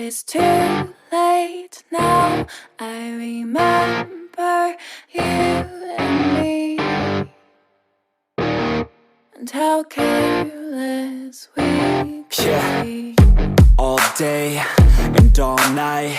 it's too late now. I remember you and me, and how careless we could be. All day and all night,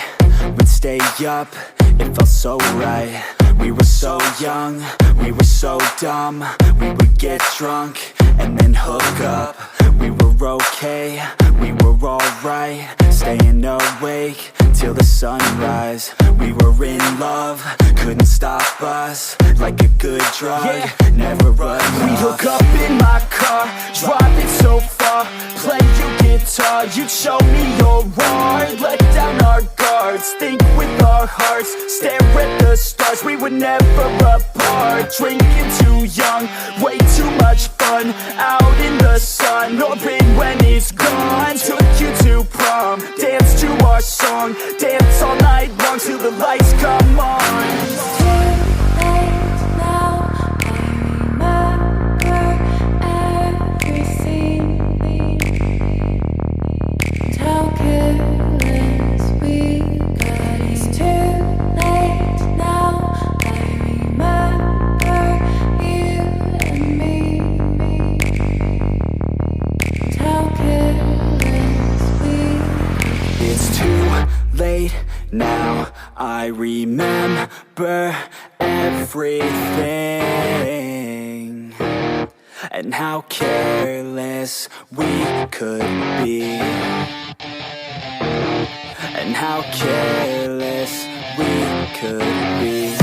we'd stay up, it felt so right. We were so young, we were so dumb. We would get drunk and then hook up. We were okay, we were alright. Staying awake till the sunrise. We were in love, couldn't stop us. Like a good drug, never enough. We hook up in my car, driving so far. Play your guitar, you'd show me your art. Let down our guards, think with our hearts. Stare at the stars, we were never apart. Drinking too young, way too much fun. Out in the sun, or in when it's gone. Took you to prom, dance to our song. Dance all night long till the lights come on. It's too late now. I remember everything, and how careless we got. It's too late now. I remember you and me, and how careless we. It's too late now, I remember everything, and how careless we could be, and how careless we could be.